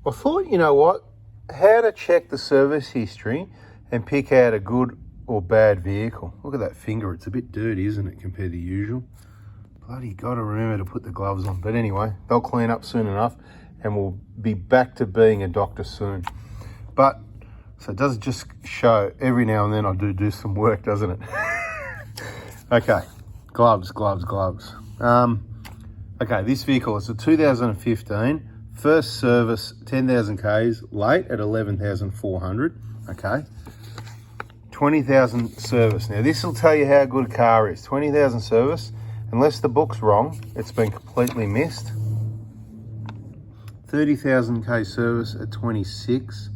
I thought, you know what, how to check the service history and pick out a good or bad vehicle. Look at that finger, it's a bit dirty, isn't it, compared to usual? Bloody gotta remember to put the gloves on. But anyway, they'll clean up soon enough and we'll be back to being a doctor soon. But, so it does just show every now and then I do some work, doesn't it? Okay, gloves. Okay, this vehicle is a 2015, first service, 10,000 Ks, late at 11,400, okay. 20,000 service. Now this will tell you how good a car is. 20,000 service, unless the book's wrong, it's been completely missed. 30,000 K service at 26.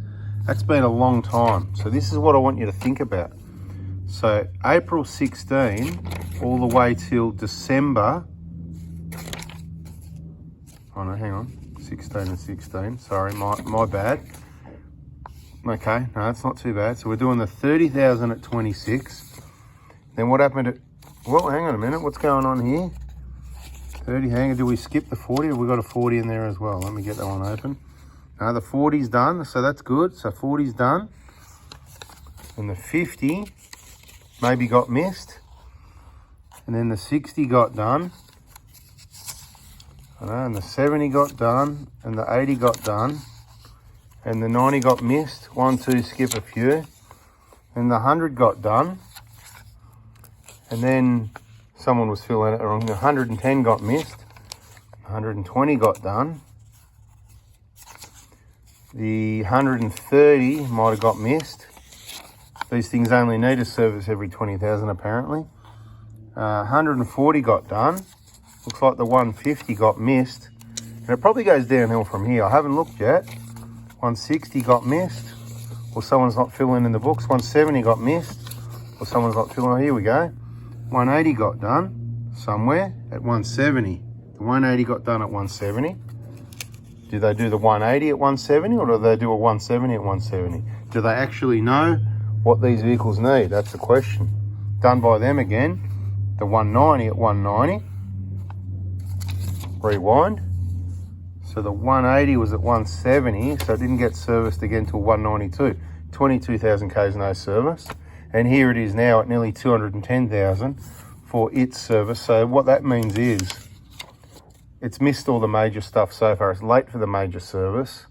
That's been a long time. So this is what I want you to think about. So April 16, all the way till December. Oh no, hang on, 16 and 16, sorry, my bad. Okay, no, that's not too bad. So we're doing the 30,000 at 26. Then what happened at, well, hang on a minute, what's going on here? 30, hang on, did we skip the 40? Or we got a 40 in there as well? Let me get that one open. No, the 40's done, so that's good. So 40's done. And the 50 maybe got missed. And then the 60 got done. And the 70 got done, and the 80 got done, and the 90 got missed. 1, 2, skip a few. And the 100 got done. And then someone was filling it wrong. The 110 got missed. 120 got done. The 130 might have got missed. These things only need a service every 20,000 apparently. 140 got done. Looks like the 150 got missed. And it probably goes downhill from here. I haven't looked yet. 160 got missed. Or someone's not filling in the books. 170 got missed. Or someone's not filling. Oh, here we go. 180 got done somewhere at 170. The 180 got done at 170. Do they do the 180 at 170 or do they do a 170 at 170? Do they actually know what these vehicles need? That's the question. Done by them again. The 190 at 190. Rewind. So the 180 was at 170, so it didn't get serviced again till 192. 22,000 Ks no service. And here it is now at nearly 210,000 for its service. So what that means is it's missed all the major stuff so far. It's late for the major service.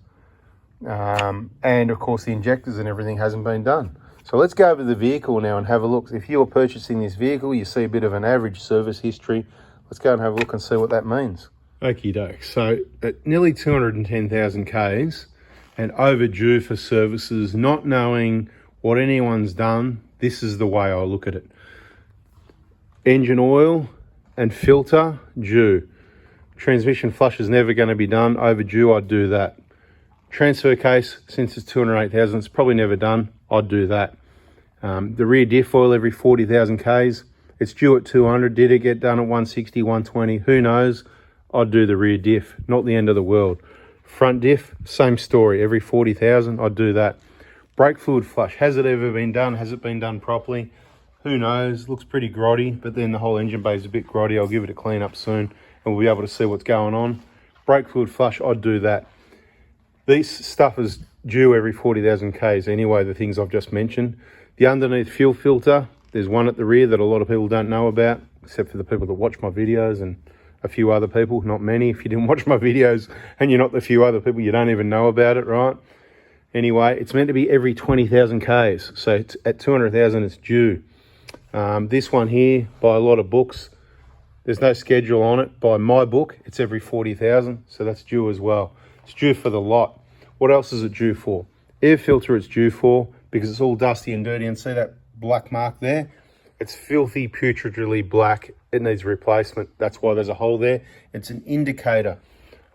And of course the injectors and everything hasn't been done. So let's go over the vehicle now and have a look. If you're purchasing this vehicle, you see a bit of an average service history. Let's go and have a look and see what that means. Okie doke. So at nearly 210,000 Ks and overdue for services, not knowing what anyone's done, this is the way I look at it. Engine oil and filter, due. Transmission flush is never going to be done. Overdue, I'd do that. Transfer case, since it's 208,000, it's probably never done. I'd do that. The rear diff oil every 40,000 Ks. It's due at 200. Did it get done at 160, 120? Who knows? I'd do the rear diff. Not the end of the world. Front diff, same story. Every 40,000, I'd do that. Brake fluid flush. Has it ever been done? Has it been done properly? Who knows? Looks pretty grotty, but then the whole engine bay is a bit grotty. I'll give it a clean up soon and we'll be able to see what's going on. Brake fluid flush, I'd do that. These stuff is due every 40,000 Ks anyway, the things I've just mentioned. The underneath fuel filter, there's one at the rear that a lot of people don't know about, except for the people that watch my videos and a few other people, not many. If you didn't watch my videos and you're not the few other people, you don't even know about it, right? Anyway, it's meant to be every 20,000 Ks. So it's at 200,000, it's due. This one here, by a lot of books, there's no schedule on it. By my book, it's every 40,000. So that's due as well. It's due for the lot. What else is it due for? Air filter it's due for because it's all dusty and dirty. And see that black mark there? It's filthy, putridly black. It needs replacement. That's why there's a hole there. It's an indicator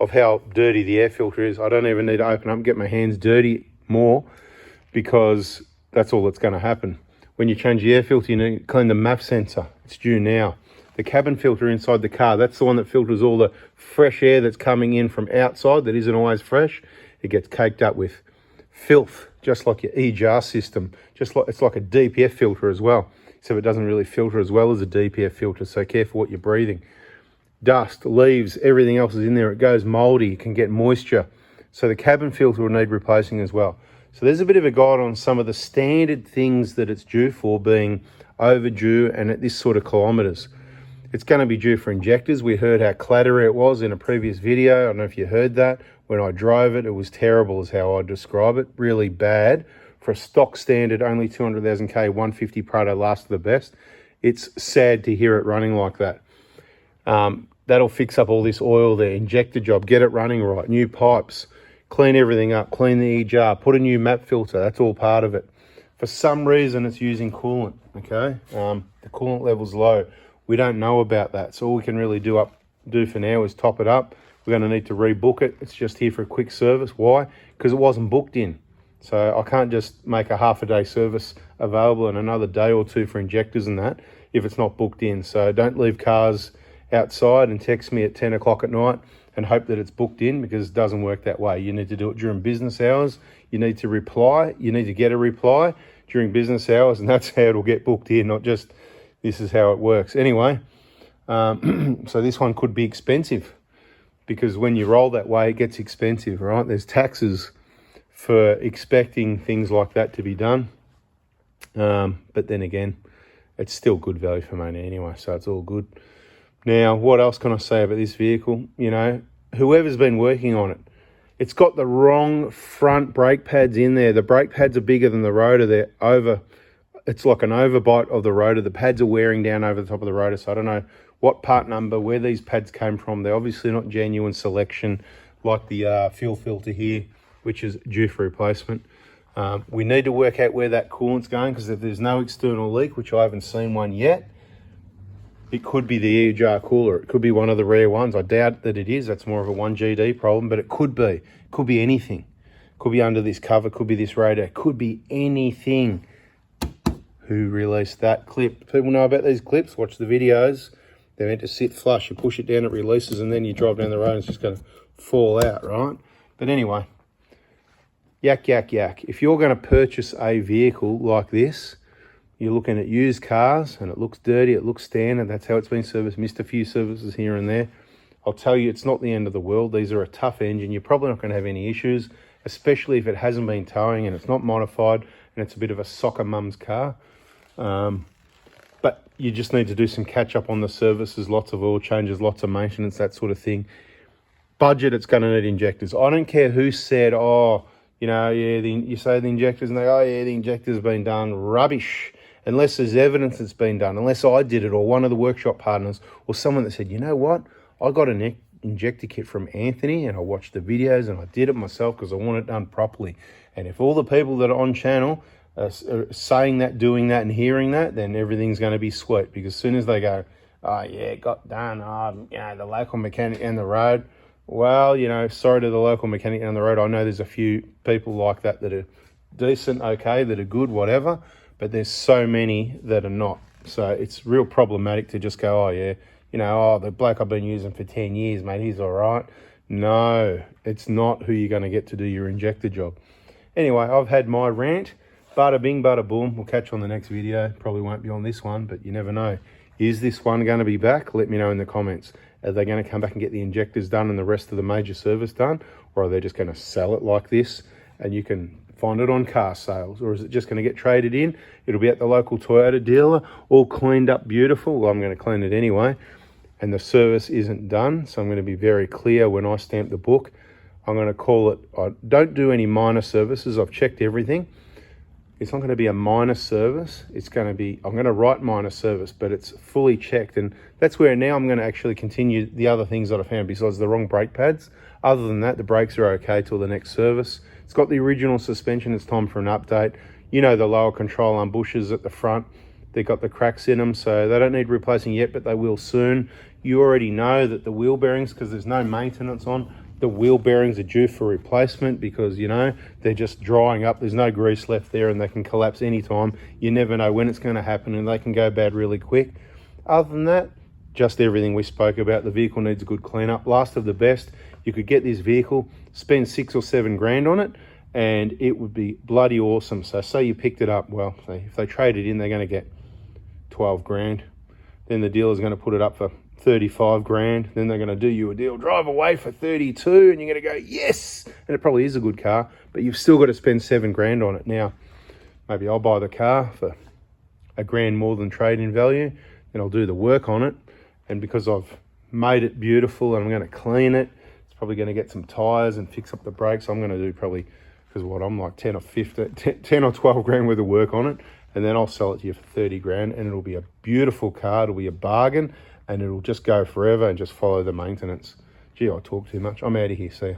of how dirty the air filter is. I don't even need to open up and get my hands dirty more because that's all that's going to happen. When you change the air filter, you need to clean the MAP sensor. It's due now. The cabin filter inside the car, that's the one that filters all the fresh air that's coming in from outside that isn't always fresh. It gets caked up with filth, just like your EGR system. Just like it's like a DPF filter as well. So it doesn't really filter as well as a DPF filter, so careful what you're breathing. Dust, leaves, everything else is in there. It goes moldy, it can get moisture. So the cabin filter will need replacing as well. So there's a bit of a guide on some of the standard things that it's due for, being overdue and at this sort of kilometres. It's going to be due for injectors. We heard how clattery it was in a previous video. I don't know if you heard that. When I drove it, it was terrible is how I describe it. Really bad. For a stock standard, only 200,000 K, 150 Prado last of the best. It's sad to hear it running like that. That'll fix up all this oil there, injector job, get it running right, new pipes, clean everything up, clean the EGR, put a new map filter, that's all part of it. For some reason, it's using coolant, okay? The coolant level's low. We don't know about that, so all we can really do for now is top it up. We're going to need to rebook it. It's just here for a quick service. Why? Because it wasn't booked in. So I can't just make a half a day service available and another day or two for injectors and that if it's not booked in. So don't leave cars outside and text me at 10 o'clock at night and hope that it's booked in, because it doesn't work that way. You need to do it during business hours. You need to reply. You need to get a reply during business hours, and that's how it'll get booked in, not just this is how it works. Anyway, so this one could be expensive, because when you roll that way, it gets expensive, right? There's taxes for expecting things like that to be done. But then again, it's still good value for money anyway, so it's all good. Now, what else can I say about this vehicle? You know, whoever's been working on it, it's got the wrong front brake pads in there. The brake pads are bigger than the rotor. They're over, it's like an overbite of the rotor. The pads are wearing down over the top of the rotor, so I don't know what part number, where these pads came from. They're obviously not genuine selection like the fuel filter here, which is due for replacement. We need to work out where that coolant's going, because if there's no external leak, which I haven't seen one yet, it could be the EGR cooler. It could be one of the rare ones. I doubt that it is. That's more of a 1GD problem, but it could be. It could be anything. It could be under this cover, could be this radiator, could be anything. Who released that clip? People know about these clips. Watch the videos. They're meant to sit flush. You push it down, it releases, and then you drive down the road and it's just going to fall out, right? But anyway, yak, yak, yak. If you're going to purchase a vehicle like this, you're looking at used cars and it looks dirty, it looks standard. That's how it's been serviced. Missed a few services here and there. I'll tell you, it's not the end of the world. These are a tough engine. You're probably not going to have any issues, especially if it hasn't been towing and it's not modified and it's a bit of a soccer mum's car. But you just need to do some catch up on the services, lots of oil changes, lots of maintenance, that sort of thing. Budget, it's going to need injectors. I don't care who said, oh, you know, yeah, you say the injectors and they go, oh yeah, the injector's been done. Rubbish. Unless there's evidence it's been done, unless I did it or one of the workshop partners or someone that said, you know what, I got an injector kit from Anthony and I watched the videos and I did it myself because I want it done properly. And if all the people that are on channel are saying that, doing that and hearing that, then everything's going to be sweet, because as soon as they go, oh yeah, it got done, you know, the local mechanic down the road, well, you know, sorry to the local mechanic down the road. I know there's a few people like that that are decent, okay, that are good, whatever, but there's so many that are not. So it's real problematic to just go, oh yeah, you know, oh, the bloke I've been using for 10 years, mate, he's all right. No, it's not who you're going to get to do your injector job. Anyway, I've had my rant. Bada bing, bada boom. We'll catch you on the next video. Probably won't be on this one, but you never know. Is this one going to be back? Let me know in the comments. Are they going to come back and get the injectors done and the rest of the major service done? Or are they just going to sell it like this and you can find it on car sales? Or is it just going to get traded in? It'll be at the local Toyota dealer, all cleaned up beautiful. Well, I'm going to clean it anyway. And the service isn't done. So I'm going to be very clear when I stamp the book. I'm going to call it, I don't do any minor services. I've checked everything. It's not going to be a minor service. It's going to be, I'm going to write minor service, but it's fully checked. And that's where now I'm going to actually continue the other things that I found besides the wrong brake pads. Other than that, the brakes are okay till the next service. It's got the original suspension. It's time for an update. You know, the lower control arm bushes at the front, they've got the cracks in them, so they don't need replacing yet, but they will soon. You already know that the wheel bearings, because there's no maintenance on, the wheel bearings are due for replacement because, you know, they're just drying up. There's no grease left there and they can collapse anytime. You never know when it's going to happen and they can go bad really quick. Other than that, just everything we spoke about. The vehicle needs a good cleanup. Last of the best. You could get this vehicle, spend 6 or 7 grand on it, and it would be bloody awesome. So say you picked it up, well, if they trade it in, they're going to get 12 grand. Then the dealer's going to put it up for 35 grand. Then they're going to do you a deal, drive away for 32, and you're going to go, yes. And it probably is a good car, but you've still got to spend 7 grand on it. Now, maybe I'll buy the car for $1 grand more than trade-in value, and I'll do the work on it. And because I've made it beautiful and I'm going to clean it, it's probably going to get some tyres and fix up the brakes. I'm going to do probably, because what I'm like 10 or 12 grand worth of work on it, and then I'll sell it to you for 30 grand, and it'll be a beautiful car. It'll be a bargain, and it'll just go forever and just follow the maintenance. Gee, I talk too much. I'm out of here. See ya.